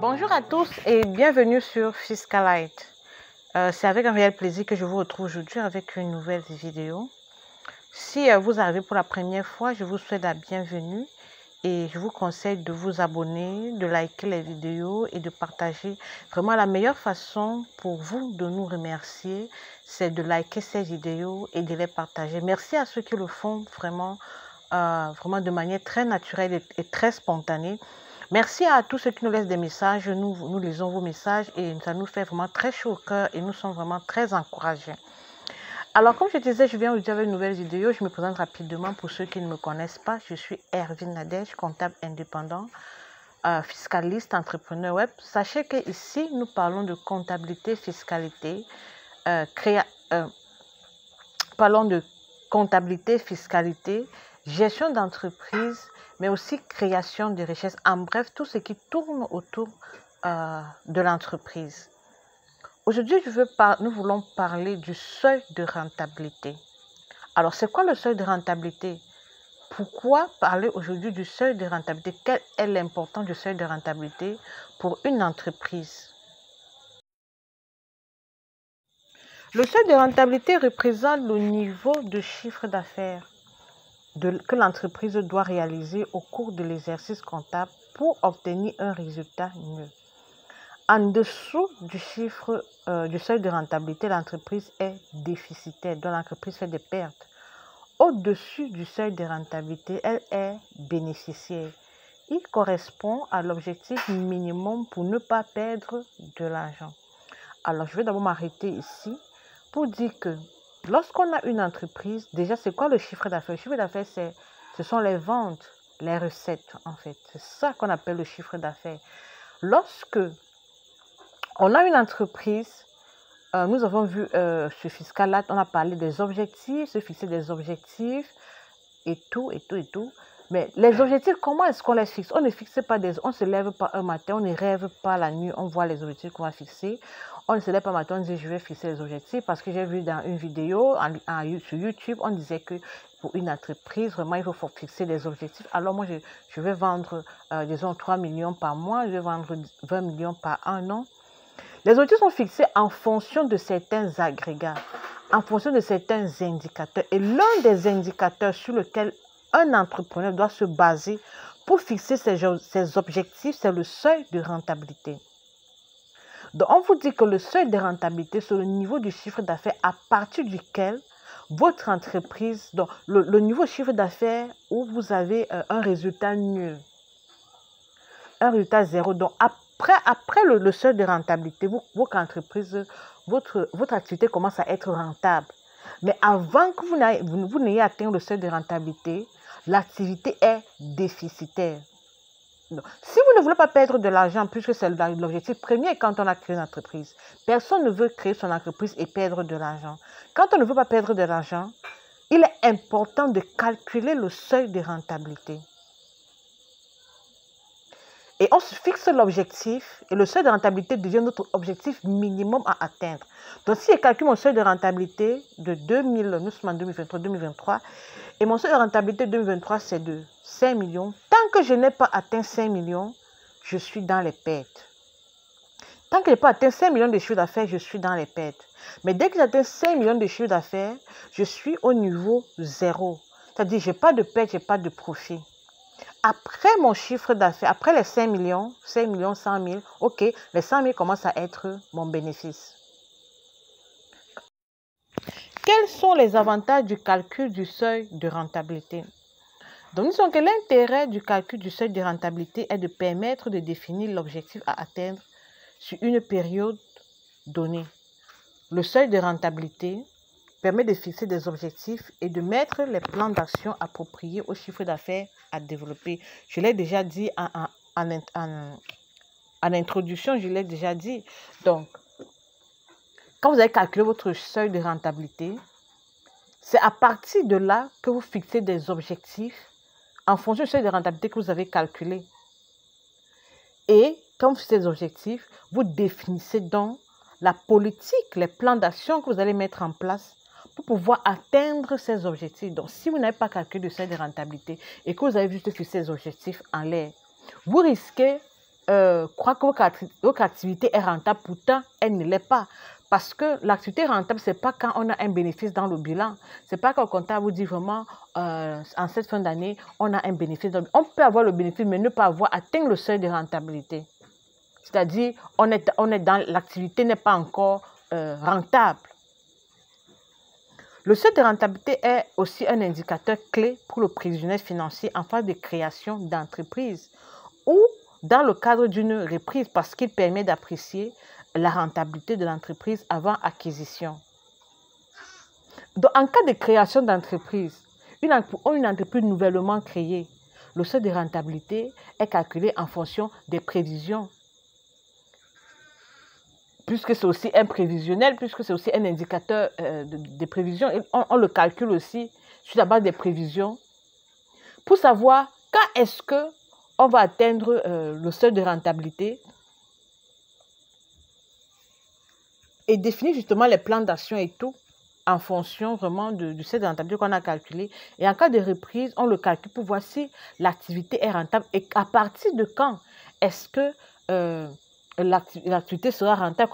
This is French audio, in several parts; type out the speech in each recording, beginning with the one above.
Bonjour à tous et bienvenue sur Fiscalite. C'est avec un réel plaisir que je vous retrouve aujourd'hui avec une nouvelle vidéo. Si vous arrivez pour la première fois, je vous souhaite la bienvenue et je vous conseille de vous abonner, de liker les vidéos et de partager. Vraiment, la meilleure façon pour vous de nous remercier, c'est de liker ces vidéos et de les partager. Merci à ceux qui le font vraiment de manière très naturelle et très spontanée. Merci à tous ceux qui nous laissent des messages. Nous lisons vos messages et ça nous fait vraiment très chaud au cœur et nous sommes vraiment très encouragés. Alors, comme je disais, je viens aujourd'hui avec une nouvelle vidéo. Je me présente rapidement pour ceux qui ne me connaissent pas. Je suis Ervine Nadège, comptable indépendant, fiscaliste, entrepreneur web. Sachez qu'ici, nous parlons de comptabilité, fiscalité, gestion d'entreprise, mais aussi création de richesse. En bref, tout ce qui tourne autour de l'entreprise. Aujourd'hui, nous voulons parler du seuil de rentabilité. Alors, c'est quoi le seuil de rentabilité? Pourquoi parler aujourd'hui du seuil de rentabilité? Quelle est l'importance du seuil de rentabilité pour une entreprise? Le seuil de rentabilité représente le niveau de chiffre d'affaires que l'entreprise doit réaliser au cours de l'exercice comptable pour obtenir un résultat mieux. En dessous du seuil de rentabilité, l'entreprise est déficitaire, donc l'entreprise fait des pertes. Au-dessus du seuil de rentabilité, elle est bénéficiaire. Il correspond à l'objectif minimum pour ne pas perdre de l'argent. Alors, je vais d'abord m'arrêter ici pour dire que lorsqu'on a une entreprise, déjà, c'est quoi le chiffre d'affaires? Le chiffre d'affaires, ce sont les ventes, les recettes, en fait. C'est ça qu'on appelle le chiffre d'affaires. Lorsque on a une entreprise, nous avons vu sur Fiscalite, on a parlé des objectifs, se fixer des objectifs et tout. Mais les objectifs, comment est-ce qu'on les fixe? On ne fixe pas on ne se lève pas un matin, on ne rêve pas la nuit, on voit les objectifs qu'on va fixer. On ne se lève pas un matin, on dit je vais fixer les objectifs parce que j'ai vu dans une vidéo sur YouTube, on disait que pour une entreprise, vraiment, il faut fixer des objectifs. Alors moi, je vais vendre, disons, 3 millions par mois, je vais vendre 20 millions par an. Les objectifs sont fixés en fonction de certains agrégats, en fonction de certains indicateurs. Et l'un des indicateurs sur lequel un entrepreneur doit se baser pour fixer ses objectifs, c'est le seuil de rentabilité. Donc, on vous dit que le seuil de rentabilité, c'est le niveau du chiffre d'affaires à partir duquel votre entreprise, donc le niveau de chiffre d'affaires où vous avez un résultat nul, un résultat zéro. Donc, après le seuil de rentabilité, votre entreprise, votre activité commence à être rentable. Mais avant que vous n'ayez atteint le seuil de rentabilité, l'activité est déficitaire. Donc, si vous ne voulez pas perdre de l'argent, puisque c'est l'objectif premier quand on a créé une entreprise, personne ne veut créer son entreprise et perdre de l'argent. Quand on ne veut pas perdre de l'argent, il est important de calculer le seuil de rentabilité. Et on se fixe l'objectif et le seuil de rentabilité devient notre objectif minimum à atteindre. Donc, si je calcule mon seuil de rentabilité de 2000, nous sommes en 2023, et mon seuil de rentabilité 2023, c'est de 5 millions. Tant que je n'ai pas atteint 5 millions, je suis dans les pertes. Tant que je n'ai pas atteint 5 millions de chiffre d'affaires, je suis dans les pertes. Mais dès que j'atteins 5 millions de chiffre d'affaires, je suis au niveau 0. C'est-à-dire, je n'ai pas de perte, je n'ai pas de profit. Après mon chiffre d'affaires, après les 5 millions, 100 000, ok, les 100 000 commencent à être mon bénéfice. Quels sont les avantages du calcul du seuil de rentabilité? Donc, nous disons que l'intérêt du calcul du seuil de rentabilité est de permettre de définir l'objectif à atteindre sur une période donnée. Le seuil de rentabilité permet de fixer des objectifs et de mettre les plans d'action appropriés au chiffre d'affaires à développer. Je l'ai déjà dit en introduction, je l'ai déjà dit. Donc, quand vous avez calculé votre seuil de rentabilité, c'est à partir de là que vous fixez des objectifs en fonction du seuil de rentabilité que vous avez calculé. Et quand vous fixez des objectifs, vous définissez donc la politique, les plans d'action que vous allez mettre en place pour pouvoir atteindre ces objectifs. Donc, si vous n'avez pas calculé le seuil de rentabilité et que vous avez juste fixé ces objectifs en l'air, vous risquez croient que votre activité est rentable, pourtant elle ne l'est pas. Parce que l'activité rentable, ce n'est pas quand on a un bénéfice dans le bilan. Ce n'est pas quand le comptable vous dit vraiment, en cette fin d'année, on a un bénéfice. On peut avoir le bénéfice, mais ne pas avoir atteint le seuil de rentabilité. C'est-à-dire, on est dans l'activité n'est pas encore rentable. Le seuil de rentabilité est aussi un indicateur clé pour le prévisionnel financier en phase de création d'entreprise ou dans le cadre d'une reprise parce qu'il permet d'apprécier la rentabilité de l'entreprise avant acquisition. Donc, en cas de création d'entreprise, une entreprise nouvellement créée, le seuil de rentabilité est calculé en fonction des prévisions. Puisque c'est aussi un prévisionnel, puisque c'est aussi un indicateur de prévision, on le calcule aussi sur la base des prévisions pour savoir quand est-ce qu'on va atteindre le seuil de rentabilité et définir justement les plans d'action et tout en fonction vraiment du seuil de rentabilité qu'on a calculé. Et en cas de reprise, on le calcule pour voir si l'activité est rentable et à partir de quand est-ce que l'activité sera rentable,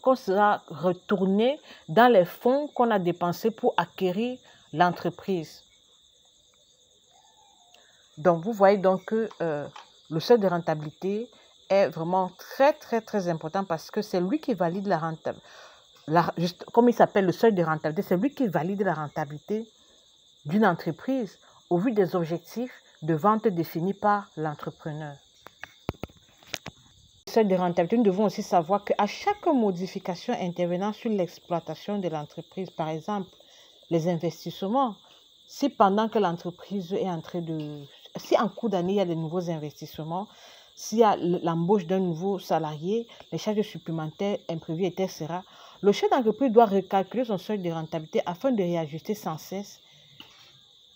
qu'on sera retourné dans les fonds qu'on a dépensés pour acquérir l'entreprise. Donc, vous voyez donc que le seuil de rentabilité est vraiment très, très, très important parce que c'est lui qui valide la rentabilité. Comme il s'appelle le seuil de rentabilité, c'est lui qui valide la rentabilité d'une entreprise au vu des objectifs de vente définis par l'entrepreneur. Le seuil de rentabilité, nous devons aussi savoir qu'à chaque modification intervenant sur l'exploitation de l'entreprise, par exemple, les investissements, si pendant que l'entreprise est en train de... Si en cours d'année, il y a de nouveaux investissements, s'il y a l'embauche d'un nouveau salarié, les charges supplémentaires imprévues, etc., le chef d'entreprise doit recalculer son seuil de rentabilité afin de réajuster sans cesse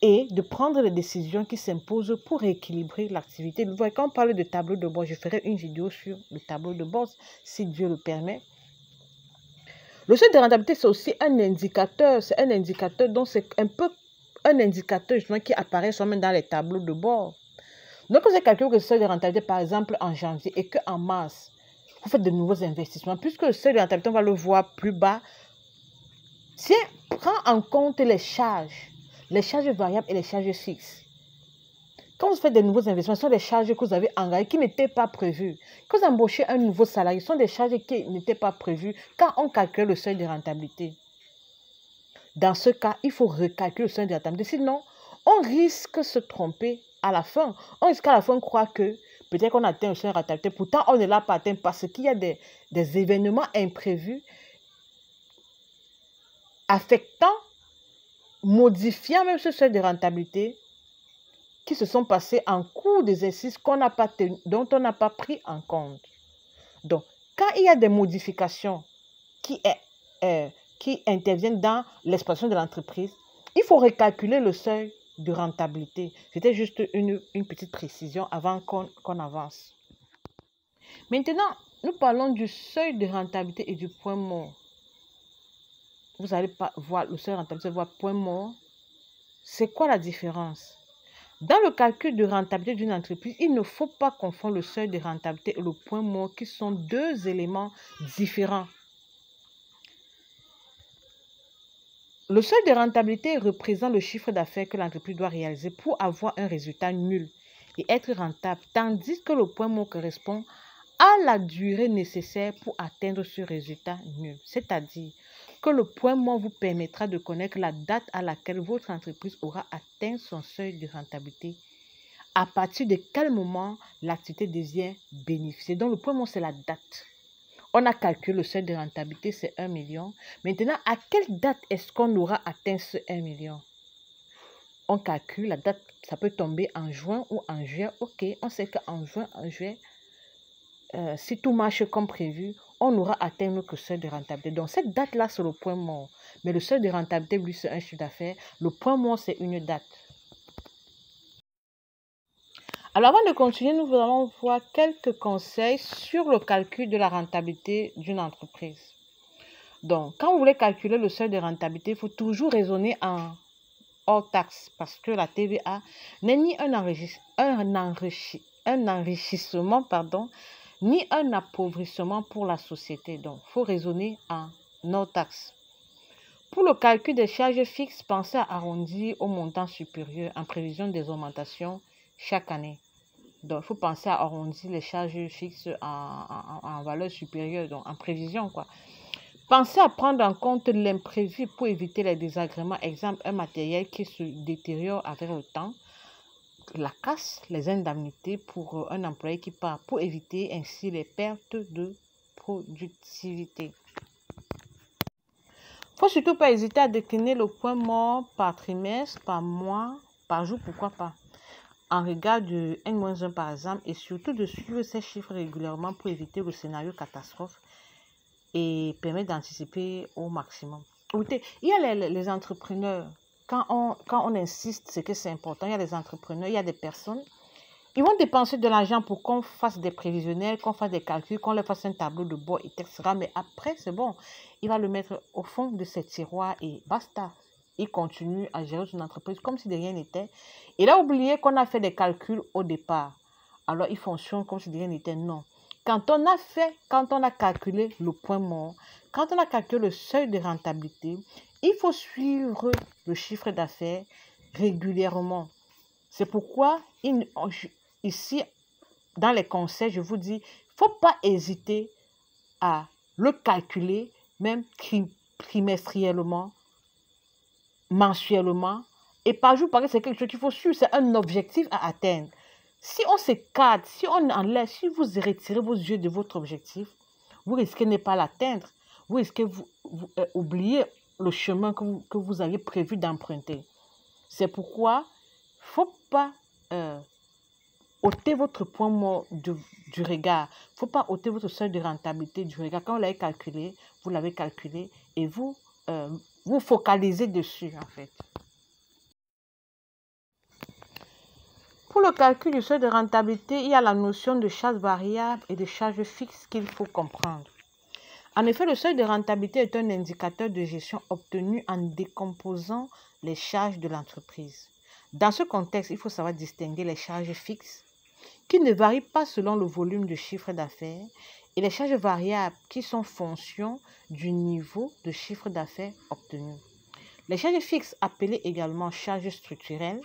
et de prendre les décisions qui s'imposent pour rééquilibrer l'activité. Vous voyez, quand on parle de tableau de bord, je ferai une vidéo sur le tableau de bord, si Dieu le permet. Le seuil de rentabilité, c'est aussi un indicateur. C'est un indicateur, donc c'est un peu un indicateur justement qui apparaît seulement dans les tableaux de bord. Donc, vous avez calculé que le seuil de rentabilité, par exemple, en janvier et qu'en mars, vous faites de nouveaux investissements. Puisque le seuil de rentabilité, on va le voir plus bas. Tiens, prends en compte les charges variables et les charges fixes. Quand vous faites de nouveaux investissements, ce sont des charges que vous avez engagées qui n'étaient pas prévues. Quand vous embauchez un nouveau salarié, ce sont des charges qui n'étaient pas prévues quand on calcule le seuil de rentabilité. Dans ce cas, il faut recalculer le seuil de rentabilité. Sinon, on risque de se tromper à la fin. On risque à la fin de croire que peut-être qu'on a atteint le seuil de rentabilité. Pourtant, on ne l'a pas atteint parce qu'il y a des événements imprévus affectant, modifiant même ce seuil de rentabilité qui se sont passés en cours d'exercice dont on n'a pas pris en compte. Donc, quand il y a des modifications qui interviennent dans l'exploitation de l'entreprise, il faut recalculer le seuil de rentabilité. C'était juste une petite précision avant qu'on avance. Maintenant, nous parlons du seuil de rentabilité et du point mort. Vous allez voir le seuil de rentabilité, voir point mort. C'est quoi la différence? Dans le calcul de rentabilité d'une entreprise, il ne faut pas confondre le seuil de rentabilité et le point mort qui sont deux éléments différents. Le seuil de rentabilité représente le chiffre d'affaires que l'entreprise doit réaliser pour avoir un résultat nul et être rentable, tandis que le point mort correspond à la durée nécessaire pour atteindre ce résultat nul. C'est-à-dire que le point mort vous permettra de connaître la date à laquelle votre entreprise aura atteint son seuil de rentabilité, à partir de quel moment l'activité devient bénéficiaire. Donc le point mort, c'est la date. On a calculé le seuil de rentabilité, c'est 1 million. Maintenant, à quelle date est-ce qu'on aura atteint ce 1 million? On calcule la date, ça peut tomber en juin ou en juillet. Ok, on sait qu'en juin, en juillet, si tout marche comme prévu, on aura atteint notre seuil de rentabilité. Donc, cette date-là, c'est le point mort. Mais le seuil de rentabilité, lui, c'est un chiffre d'affaires. Le point mort, c'est une date. Alors, avant de continuer, nous allons voir quelques conseils sur le calcul de la rentabilité d'une entreprise. Donc, quand vous voulez calculer le seuil de rentabilité, il faut toujours raisonner en hors taxe parce que la TVA n'est ni un enrichissement ni un appauvrissement pour la société. Donc, il faut raisonner en autre axe. Pour le calcul des charges fixes, pensez à arrondir au montant supérieur en prévision des augmentations chaque année. Donc, il faut penser à arrondir les charges fixes en valeur supérieure, donc en prévision, quoi. Pensez à prendre en compte l'imprévu pour éviter les désagréments. Exemple, un matériel qui se détériore avec le temps, la casse, les indemnités pour un employé qui part, pour éviter ainsi les pertes de productivité. Il ne faut surtout pas hésiter à décliner le point mort par trimestre, par mois, par jour, pourquoi pas, en regard de N-1 par exemple, et surtout de suivre ces chiffres régulièrement pour éviter le scénario catastrophe et permettre d'anticiper au maximum. Écoutez, il y a les entrepreneurs, quand on insiste, c'est que c'est important, il y a des entrepreneurs, il y a des personnes, ils vont dépenser de l'argent pour qu'on fasse des prévisionnels, qu'on fasse des calculs, qu'on leur fasse un tableau de bord, etc. Mais après, c'est bon, il va le mettre au fond de ses tiroirs et basta. Il continue à gérer son entreprise comme si de rien n'était. Il a oublié qu'on a fait des calculs au départ. Alors, il fonctionne comme si de rien n'était. Non. Quand on a calculé le point mort, quand on a calculé le seuil de rentabilité, il faut suivre le chiffre d'affaires régulièrement. C'est pourquoi, ici, dans les conseils, je vous dis, il ne faut pas hésiter à le calculer, même trimestriellement, mensuellement, et par jour, parce que c'est quelque chose qu'il faut suivre, c'est un objectif à atteindre. Si on s'écarte, si on enlève, si vous retirez vos yeux de votre objectif, vous risquez de ne pas l'atteindre. Vous risquez oublier le chemin que vous aviez prévu d'emprunter. C'est pourquoi il ne faut pas ôter votre point mort du regard. Il ne faut pas ôter votre seuil de rentabilité du regard. Quand vous l'avez calculé et vous vous focalisez dessus, en fait. Pour le calcul du seuil de rentabilité, il y a la notion de charges variables et de charges fixes qu'il faut comprendre. En effet, le seuil de rentabilité est un indicateur de gestion obtenu en décomposant les charges de l'entreprise. Dans ce contexte, il faut savoir distinguer les charges fixes qui ne varient pas selon le volume de chiffre d'affaires et les charges variables qui sont fonction du niveau de chiffre d'affaires obtenu. Les charges fixes, appelées également charges structurelles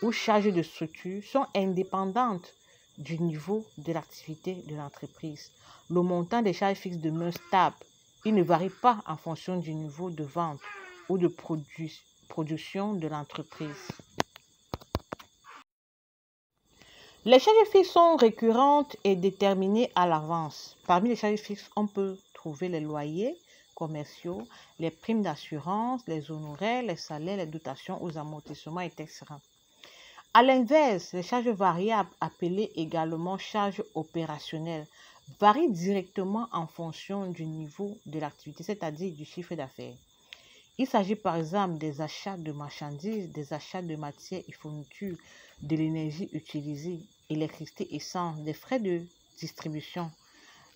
ou charges de structure, sont indépendantes du niveau de l'activité de l'entreprise. Le montant des charges fixes demeure stable. Il ne varie pas en fonction du niveau de vente ou de production de l'entreprise. Les charges fixes sont récurrentes et déterminées à l'avance. Parmi les charges fixes, on peut trouver les loyers commerciaux, les primes d'assurance, les honoraires, les salaires, les dotations aux amortissements, etc. À l'inverse, les charges variables, appelées également charges opérationnelles, varient directement en fonction du niveau de l'activité, c'est-à-dire du chiffre d'affaires. Il s'agit par exemple des achats de marchandises, des achats de matières et fournitures, de l'énergie utilisée, électricité, essence, des frais de distribution.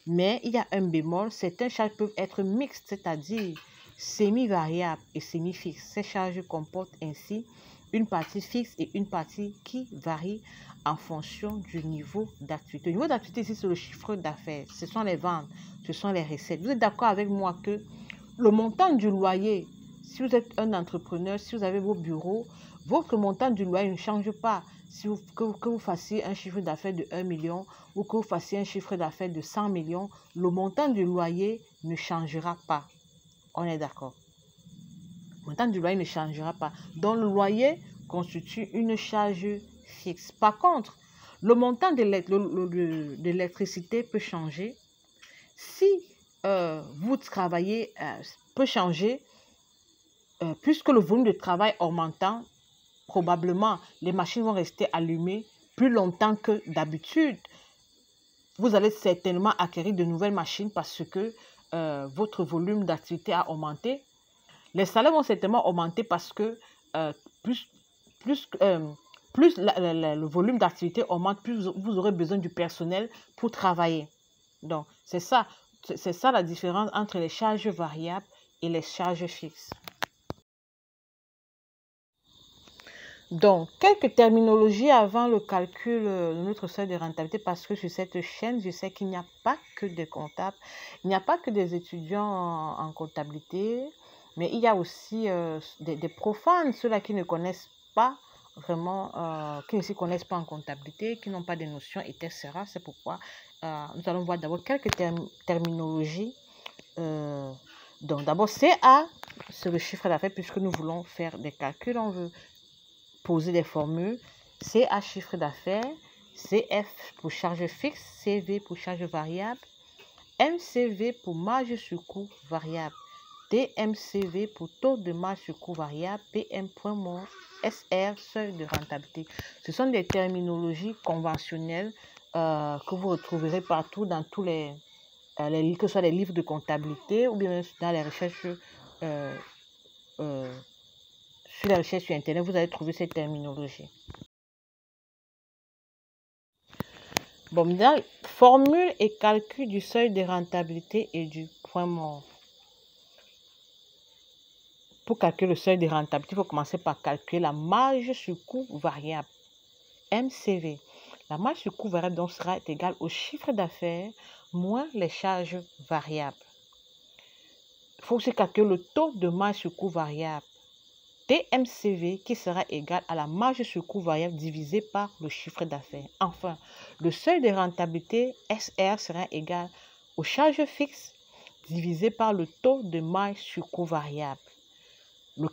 Mais il y a un bémol, certaines charges peuvent être mixtes, c'est-à-dire semi-variables et semi-fixes. Ces charges comportent ainsi une partie fixe et une partie qui varie en fonction du niveau d'activité. Le niveau d'activité ici, c'est le chiffre d'affaires, ce sont les ventes, ce sont les recettes. Vous êtes d'accord avec moi que le montant du loyer, si vous êtes un entrepreneur, si vous avez vos bureaux, votre montant du loyer ne change pas. Que vous fassiez un chiffre d'affaires de 1 million ou que vous fassiez un chiffre d'affaires de 100 millions, le montant du loyer ne changera pas. On est d'accord. Le montant du loyer ne changera pas. Donc, le loyer constitue une charge fixe. Par contre, le montant de l'électricité peut changer. Si vous travaillez, peut changer, puisque le volume de travail augmentant, probablement les machines vont rester allumées plus longtemps que d'habitude. Vous allez certainement acquérir de nouvelles machines parce que votre volume d'activité a augmenté. Les salaires vont certainement augmenter parce que plus le volume d'activité augmente, plus vous aurez besoin du personnel pour travailler. Donc, c'est ça la différence entre les charges variables et les charges fixes. Donc, quelques terminologies avant le calcul de notre seuil de rentabilité, parce que sur cette chaîne, je sais qu'il n'y a pas que des comptables, il n'y a pas que des étudiants en comptabilité, mais il y a aussi des profanes, ceux-là qui ne connaissent pas vraiment, qui ne s'y connaissent pas en comptabilité, qui n'ont pas de notions, etc. C'est pourquoi nous allons voir d'abord quelques terminologies. Donc, d'abord, CA, c'est le chiffre d'affaires, puisque nous voulons faire des calculs, on veut poser des formules. CA chiffre d'affaires, CF pour charge fixe, CV pour charge variable, MCV pour marge sur coût variable, TMCV pour taux de marge sur coût variable, PM point mort, SR seuil de rentabilité. Ce sont des terminologies conventionnelles que vous retrouverez partout dans tous les livres, que ce soit les livres de comptabilité ou bien dans les recherches sur les recherches sur Internet, vous allez trouver cette terminologie. Bon, maintenant, formule et calcul du seuil de rentabilité et du point mort. Pour calculer le seuil de rentabilité, il faut commencer par calculer la marge sur coût variable, MCV. La marge sur coût variable donc sera égale au chiffre d'affaires moins les charges variables. Il faut aussi calculer le taux de marge sur coût variable, TMCV, qui sera égal à la marge sur coût variable divisé par le chiffre d'affaires. Enfin, le seuil de rentabilité SR sera égal aux charges fixes divisé par le taux de marge sur coût variable. Le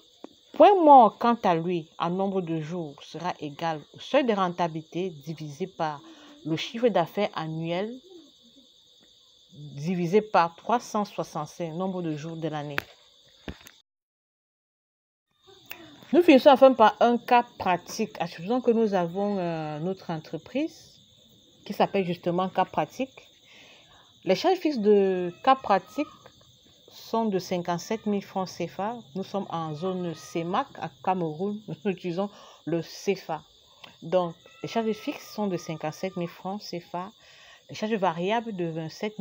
point mort, quant à lui, en nombre de jours, sera égal au seuil de rentabilité divisé par le chiffre d'affaires annuel divisé par 365, nombre de jours de l'année. Nous finissons enfin par un cas pratique. Supposons que nous avons notre entreprise qui s'appelle justement cas pratique. Les charges fixes de cas pratique sont de 57 000 francs CFA. Nous sommes en zone CEMAC à Cameroun. Nous utilisons le CFA. Donc, les charges fixes sont de 57 000 francs CFA. Les charges variables de 27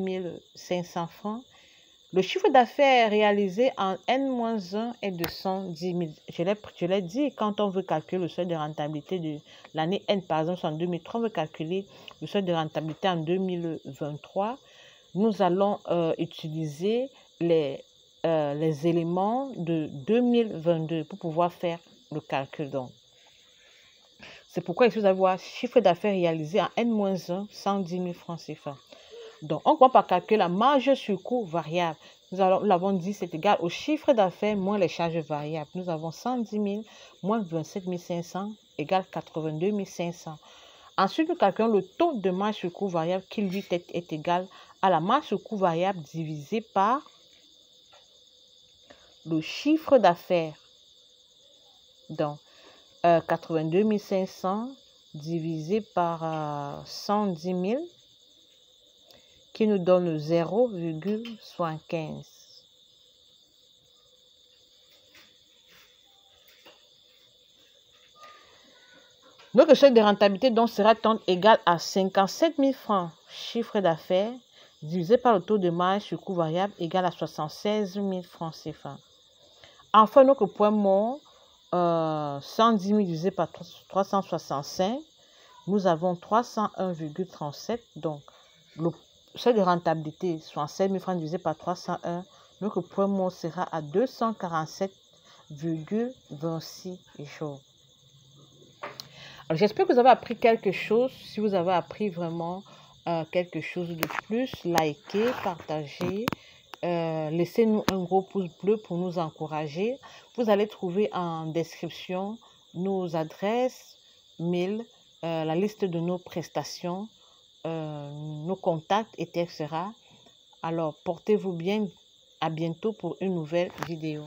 500 francs. Le chiffre d'affaires réalisé en N-1 est de 110 000. Je l'ai dit, quand on veut calculer le seuil de rentabilité de l'année N, par exemple, en 2003, on veut calculer le seuil de rentabilité en 2023. Nous allons utiliser les éléments de 2022 pour pouvoir faire le calcul. C'est pourquoi ici, vous allez voir chiffre d'affaires réalisé en N-1, 110 000 francs CFA. Donc, on commence par calculer la marge sur coût variable. Nous l'avons dit, c'est égal au chiffre d'affaires moins les charges variables. Nous avons 110 000 moins 27 500 égale 82 500. Ensuite, nous calculons le taux de marge sur coût variable qui, lui, est égal à la marge sur coût variable divisé par le chiffre d'affaires. Donc, 82 500 divisé par 110 000. Qui nous donne 0,75. Notre seuil de rentabilité donc sera égal à 57 000 francs chiffre d'affaires divisé par le taux de marge sur coût variable égal à 76 000 francs CFA. Enfin, notre point mort, 110 000 divisé par 365, nous avons 301,37. Donc, le seuil de rentabilité, 67 000 francs divisé par 301, notre point mort sera à 247,26 jours. Alors, j'espère que vous avez appris quelque chose. Si vous avez appris vraiment quelque chose de plus, likez, partagez. Laissez-nous un gros pouce bleu pour nous encourager. Vous allez trouver en description nos adresses, mail, la liste de nos prestations, nos contacts, etc. Alors, portez-vous bien. À bientôt pour une nouvelle vidéo.